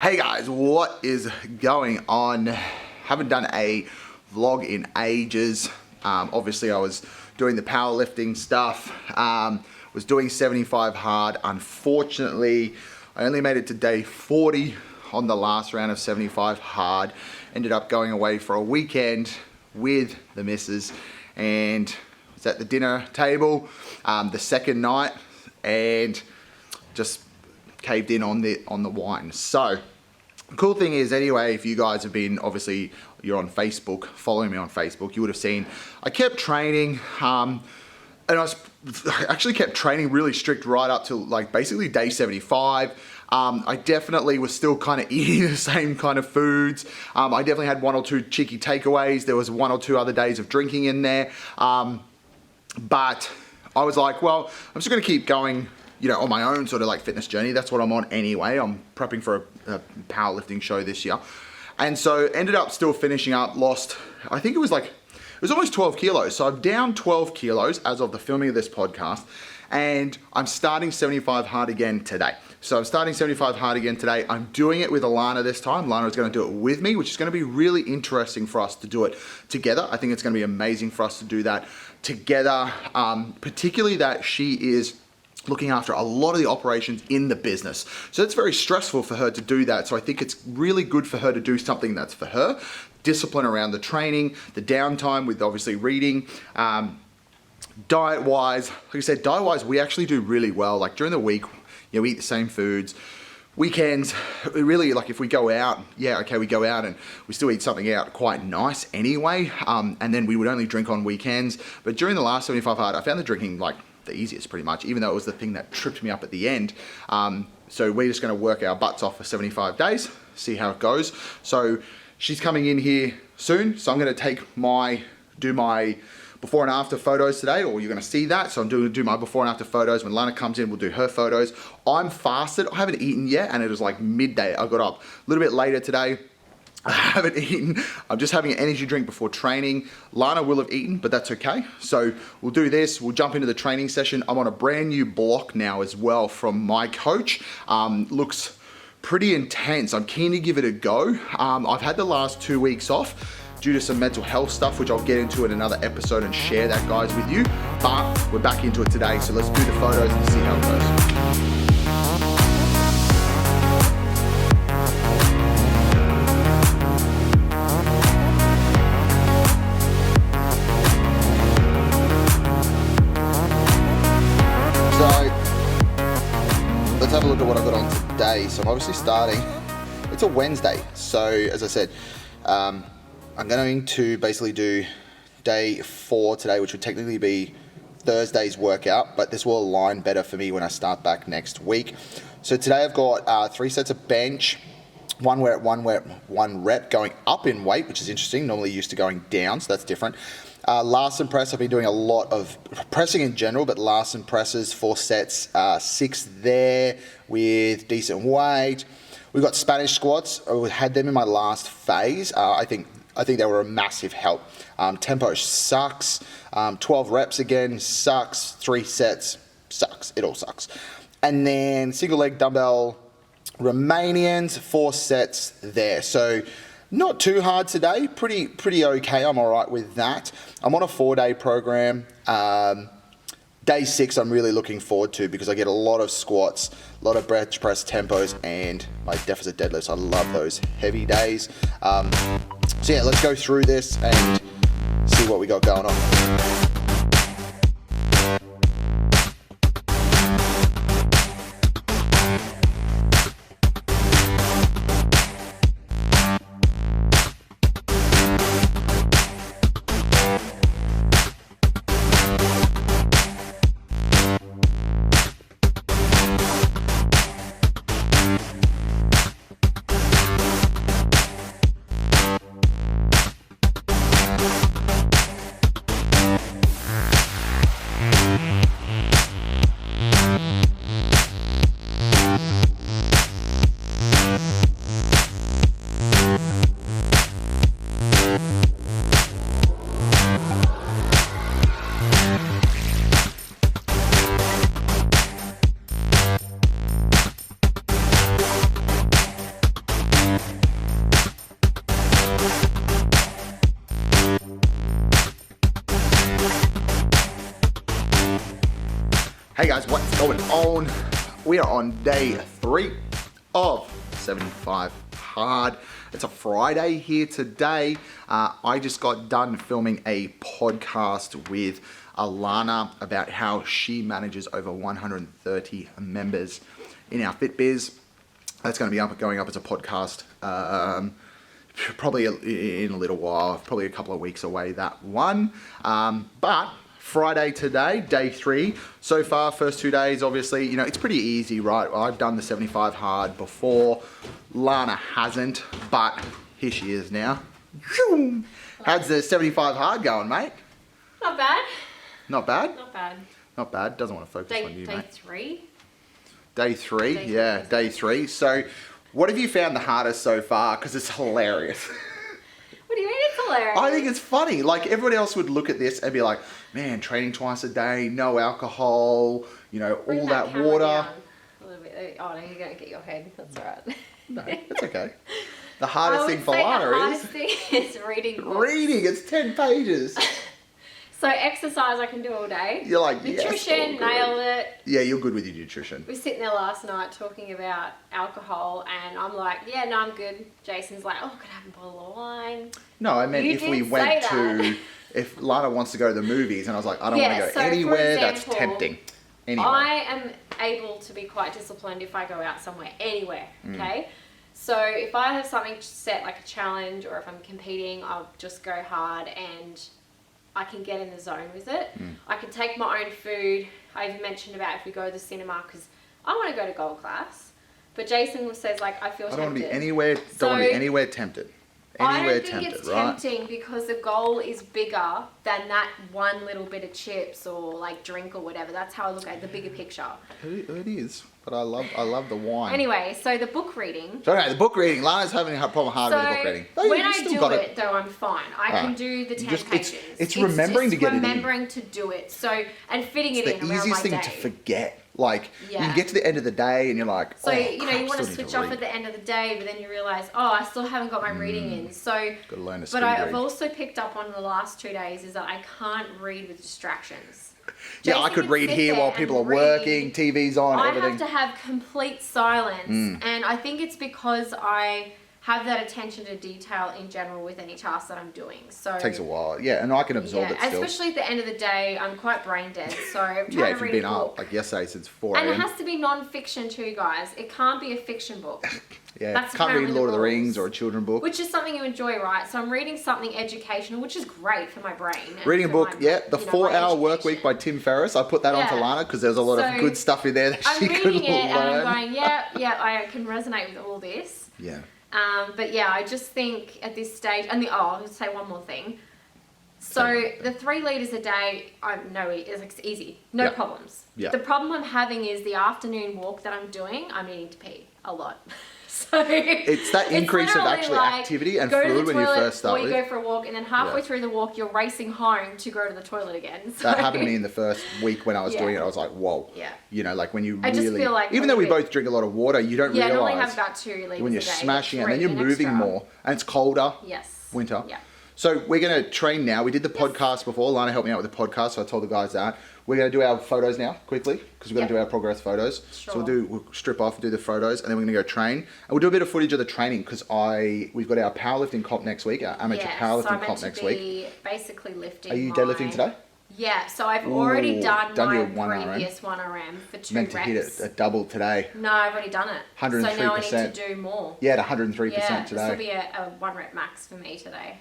Hey guys, what is going on? Haven't done a vlog in ages. Obviously I was doing the powerlifting stuff, was doing 75 hard. Unfortunately, I only made it to day 40 on the last round of 75 hard. Ended up going away for a weekend with the missus and was at the dinner table the second night and just caved in on the wine. So the cool thing is, anyway, if you guys have been, obviously you're on Facebook, following me on Facebook, you would have seen I kept training, and I actually kept training really strict right up to like basically day 75. I definitely was still kind of eating the same kind of foods. I definitely had one or two cheeky takeaways. There was one or two other days of drinking in there. But I was like, well, I'm just gonna keep going, you know, on my own sort of like fitness journey. That's what I'm on anyway. I'm prepping for a powerlifting show this year. And so ended up still finishing up, lost, I think it was almost 12 kilos. So I'm down 12 kilos as of the filming of this podcast. And I'm starting 75 hard again today. So I'm starting 75 hard again today. I'm doing it with Alana this time. Alana is gonna do it with me, which is gonna be really interesting for us to do it together. I think it's gonna be amazing for us to do that together, particularly that she is looking after a lot of the operations in the business. So it's very stressful for her to do that. So I think it's really good for her to do something that's for her. Discipline around the training, the downtime with obviously reading. Diet-wise, like I said, diet-wise, we actually do really well. Like during the week, you know, we eat the same foods. Weekends, we really, like if we go out, yeah, okay, we go out and we still eat something out quite nice anyway. And then we would only drink on weekends. But during the last 75 hard, I found the drinking like the easiest pretty much, even though it was the thing that tripped me up at the end. So we're just gonna work our butts off for 75 days, see how it goes. So she's coming in here soon. So I'm gonna do my before and after photos today, or you're gonna see that. So I'm do my before and after photos. When Lana comes in, we'll do her photos. I'm fasted, I haven't eaten yet, and it was like midday. I got up a little bit later today. I haven't eaten. I'm just having an energy drink before training. Lana will have eaten, but that's okay. So we'll do this. We'll jump into the training session. I'm on a brand new block now as well from my coach. Looks pretty intense. I'm keen to give it a go. I've had the last 2 weeks off due to some mental health stuff, which I'll get into in another episode and share that, guys, with you. But we're back into it today. So let's do the photos and see how it goes. Let's have a look at what I've got on today. So I'm obviously starting, it's a Wednesday. So as I said, I'm going to basically do day 4 today, which would technically be Thursday's workout, but this will align better for me when I start back next week. So today I've got 3 sets of bench, one rep going up in weight, which is interesting. Normally used to going down, so that's different. Larson press, I've been doing a lot of pressing in general, but Larson presses, 4 sets, 6 there with decent weight. We've got Spanish squats. I had them in my last phase. I think they were a massive help. Tempo sucks. 12 reps again, sucks. 3 sets, sucks. It all sucks. And then single leg dumbbell Romanians, 4 sets there. So not too hard today, pretty okay. I'm all right with that. I'm on a 4-day program. Day 6 I'm really looking forward to because I get a lot of squats, a lot of bench press tempos, and my deficit deadlifts. I love those heavy days. So yeah, let's go through this and see what we got going on. going on. We are on day 3 of 75 hard. It's a Friday here today. I just got done filming a podcast with Alana about how she manages over 130 members in our Fit That's going to be going up as a podcast probably in a little while, probably a couple of weeks away, that one. But Friday today, day 3. So far, first 2 days, obviously, you know, it's pretty easy, right? I've done the 75 hard before. Lana hasn't, but here she is now. How's the 75 hard going, mate? Not bad. Not bad? Not bad. Not bad. Doesn't want to focus on you, day mate. 3? Day 3, yeah, day 3. So, what have you found the hardest so far? Because it's hilarious. What do you mean it's hilarious? I think it's funny. Like, everyone else would look at this and be like, man, training twice a day, no alcohol, you know, all that water. Down a little bit. Oh, no, you're going to get your head. That's all right. No, it's okay. The hardest thing for Lana the hardest thing is reading books. Reading, it's 10 pages. So exercise I can do all day. You're like, nutrition, yes, nailed it. Yeah, you're good with your nutrition. We were sitting there last night talking about alcohol, and I'm like, yeah, no, I'm good. Jason's like, oh, could I have a bottle of wine? No, I meant if we went to, if Lana wants to go to the movies, and I was like, I don't want to go anywhere that's tempting. Anyway. I am able to be quite disciplined if I go out somewhere, anywhere, okay? So if I have something set, like a challenge, or if I'm competing, I'll just go hard and I can get in the zone with it. I can take my own food. I even mentioned about if we go to the cinema, because I want to go to gold class. But Jason says, like, I feel tempted. I don't want to be anywhere, don't want to be anywhere tempted. I don't think it's tempting because the goal is bigger than that one little bit of chips or like drink or whatever. That's how I look at it, the bigger picture. It is, but I love the wine. Anyway, so the book reading. So the book reading. Lana's having a problem hard with the book reading. When I do it, though, I'm fine. I can do the 10 pages. It's remembering to get it in. Remembering to do it. So, and fitting it in around my day. It's the easiest thing to forget. Like, you get to the end of the day and you're like, so, you know, you want to switch off at the end of the day, but then you realize, oh, I still haven't got my reading in. So, gotta learn to but I've also picked up on the last 2 days is that I can't read with distractions. Yeah, I could read here while people are working, TV's on, everything. I have to have complete silence, and I think it's because I have that attention to detail in general with any task that I'm doing. So it takes a while, yeah, and I can absorb it still. Especially at the end of the day, I'm quite brain dead, so I'm trying to read a book. Yeah, if you've been up, like yesterday since 4 a.m. And it has to be non-fiction too, guys. It can't be a fiction book. Yeah, that's can't read Lord of the Rings or a children's book. Which is something you enjoy, right? So I'm reading something educational, which is great for my brain. Reading a book, the 4-Hour Work Week by Tim Ferriss. I put that on to Lana because there's a lot of good stuff in there that she could learn. I'm reading it and I'm going, yeah, I can resonate with all this. Yeah. But yeah, I just think at this stage, and I'll say one more thing. So the 3 liters a day, I know it's easy, no problems. Yeah. The problem I'm having is the afternoon walk that I'm doing. I'm needing to pee a lot. So it's that increase of actually activity and fluid when you first start with. Or you go for a walk, and then halfway through the walk, you're racing home to go to the toilet again. So that happened to me in the first week when I was doing it. I was like, whoa. Yeah. You know, like when you I just feel like even though we both drink a lot of water, you don't realize. Yeah, I normally have about 2 liters when you're a day, smashing it, and then you're moving more, and it's colder. Yes. Winter. Yeah. So we're going to train now. We did the podcast before. Lana helped me out with the podcast, so I told the guys that. We're going to do our photos now, quickly, because we're going to do our progress photos. Sure. So we'll strip off and do the photos, and then we're going to go train. And we'll do a bit of footage of the training, because we've got our powerlifting comp next week, our amateur powerlifting comp next week. Basically lifting. Are you deadlifting today? Yeah, so I've already done my your previous 1RM for 2 meant reps. to hit a double today. No, I've already done it. 103%. So now I need to do more. Yeah, at 103% today. This will be a 1 rep max for me today.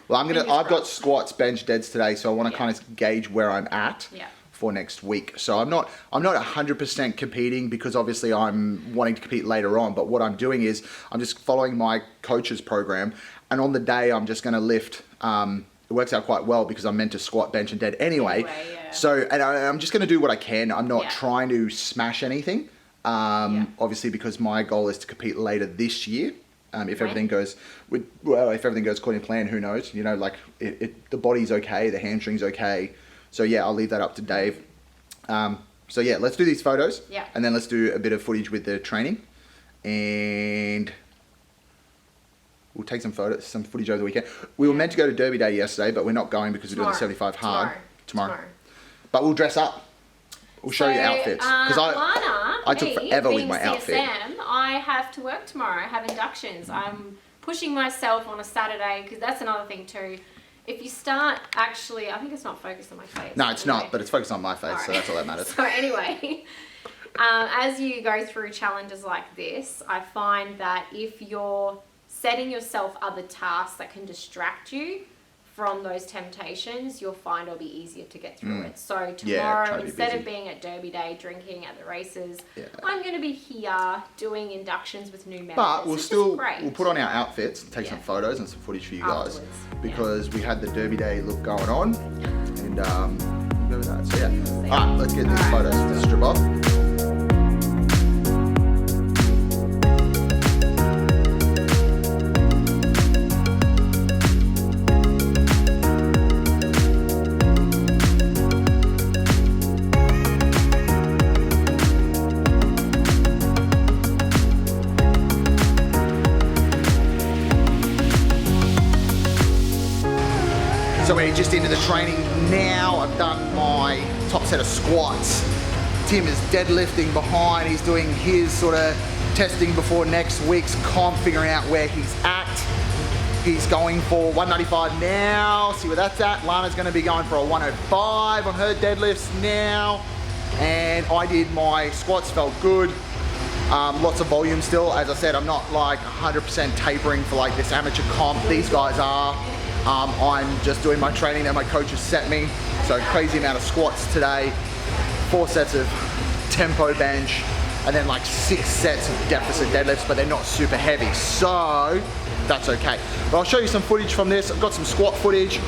Well, I've got squats, bench, deads today, so I want to kind of gauge where I'm at for next week. So I'm not 100% competing because obviously I'm wanting to compete later on. But what I'm doing is I'm just following my coach's program, and on the day I'm just going to lift. It works out quite well because I'm meant to squat, bench, and dead anyway. So, and I'm just going to do what I can. I'm not trying to smash anything. Obviously, because my goal is to compete later this year. If everything goes according to plan, who knows? You know, like the body's okay, the hamstring's okay. So yeah, I'll leave that up to Dave. So yeah, let's do these photos. Yeah. And then let's do a bit of footage with the training, and we'll take some footage over the weekend. We were meant to go to Derby Day yesterday, but we're not going because we're doing the 75 hard tomorrow. But we'll dress up. We'll show you outfits. Because I took forever with my outfit. CSM, I have to work tomorrow. I have inductions. I'm pushing myself on a Saturday because that's another thing too. If you start actually, I think it's not focused on my face. No, it's not, but it's focused on my face, so that's all that matters. So anyway, as you go through challenges like this, I find that if you're setting yourself other tasks that can distract you from those temptations, you'll find it'll be easier to get through it. So tomorrow, instead of being at Derby Day drinking at the races, I'm going to be here doing inductions with new members. But we'll put on our outfits, take some photos and some footage for you guys, because we had the Derby Day look going on, and go with that. So yeah, all right, let's get these photos. Strip off. So we're just into the training now. I've done my top set of squats. Tim is deadlifting behind. He's doing his sort of testing before next week's comp, figuring out where he's at. He's going for 195 now. See where that's at. Lana's going to be going for a 105 on her deadlifts now. And I did my squats, felt good. Lots of volume still. As I said, I'm not like 100% tapering for like this amateur comp. These guys are. I'm just doing my training that my coach has set me. So crazy amount of squats today, 4 sets of tempo bench, and then like 6 sets of deficit deadlifts, but they're not super heavy. So that's okay. But I'll show you some footage from this. I've got some squat footage.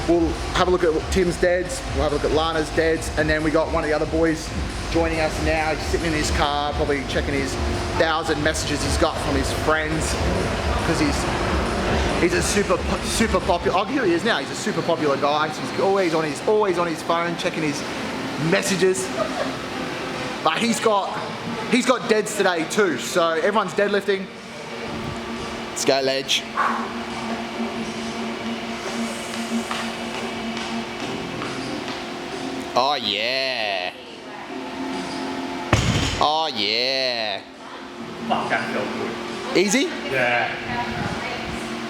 We'll have a look at Tim's deads. We'll have a look at Lana's deads. And then we got one of the other boys joining us now. He's sitting in his car, probably checking his 1,000 messages he's got from his friends, because he's a super popular. Oh, here he is now. He's a super popular guy. So he's always on his phone, checking his messages. But he's got deads today too. So everyone's deadlifting. Let's go, Ledge. Oh yeah. Oh yeah. Fuck, that felt good. Easy? Yeah.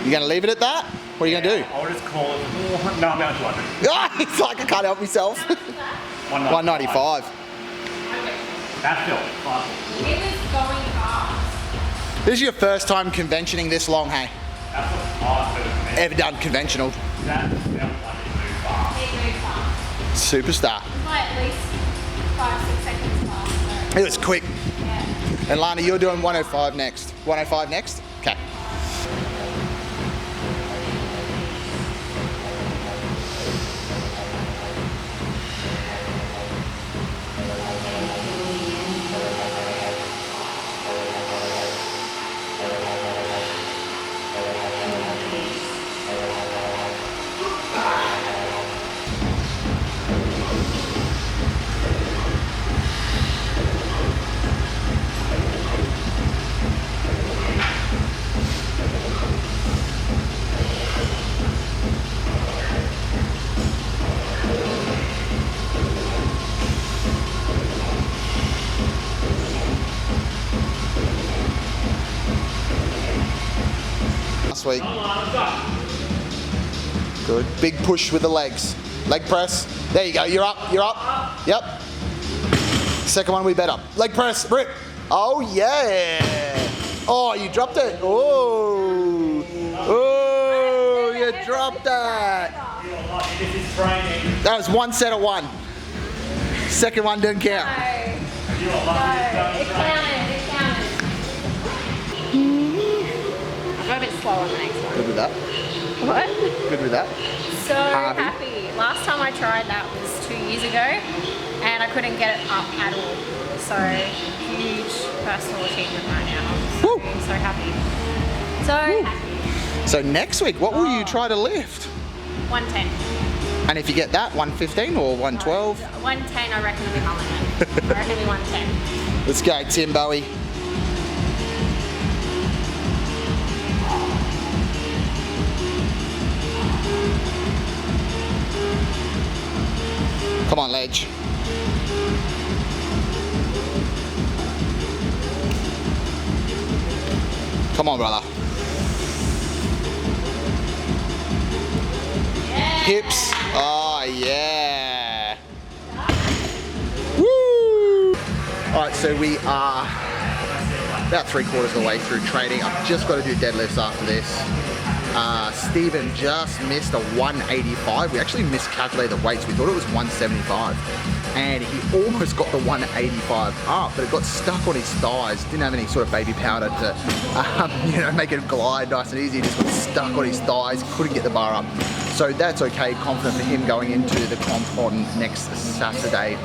You gonna leave it at that? What are you gonna do? I'll just call it. No, I'm going to 200. Ah, it's like I can't help myself. 195. That felt fun. It was going fast. This is your first time conventioning this long, hey? That's what I heard. Ever done conventional? That felt like it moved fast. It moved fast. Superstar. It was like at least 5-6 seconds fast. It was quick. Yeah. And Lana, you're doing 105 next. 105 next? Okay. Week. Good. Big push with the legs. Leg press. There you go. You're up. You're up. Yep. Second one we better. Leg press. Rip. Oh yeah. Oh, you dropped it. Oh. Oh, you dropped that. That was 1 set of 1. Second one didn't count. No, it counted. I'm a bit slow on the next one. Good with that. What? Good with that. So happy. Last time I tried that was 2 years ago and I couldn't get it up at all. So huge personal achievement right now. So, so happy. So happy. So next week, what will you try to lift? 110. And if you get that, 115 or 112? 110, I reckon will be my limit. I reckon it'll be 110. Let's go, Tim Bowie. Come on, Ledge. Come on, brother. Hips. Oh, yeah. Woo! All right, so we are about 3/4 of the way through training. I've just got to do deadlifts after this. Stephen just missed a 185. We actually miscalculated the weights. We thought it was 175. And he almost got the 185 up, but it got stuck on his thighs. Didn't have any sort of baby powder to, make it glide nice and easy. It just got stuck on his thighs, couldn't get the bar up. So that's okay, confident for him going into the comp on next Saturday.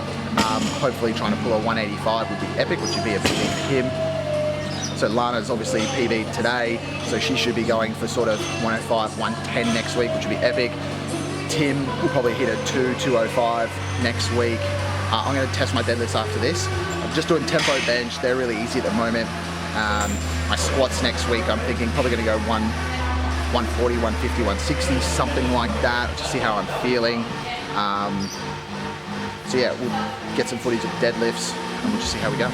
Hopefully trying to pull a 185 would be epic, which would be a big thing for him. So Lana's obviously PB'd today, so she should be going for sort of 105, 110 next week, which would be epic. Tim will probably hit a 205 next week. I'm going to test my deadlifts after this. I'm just doing tempo bench. They're really easy at the moment. My squats next week, I'm thinking probably going to go 140, 150, 160, something like that, to see how I'm feeling. So yeah, we'll get some footage of deadlifts and we'll just see how we go.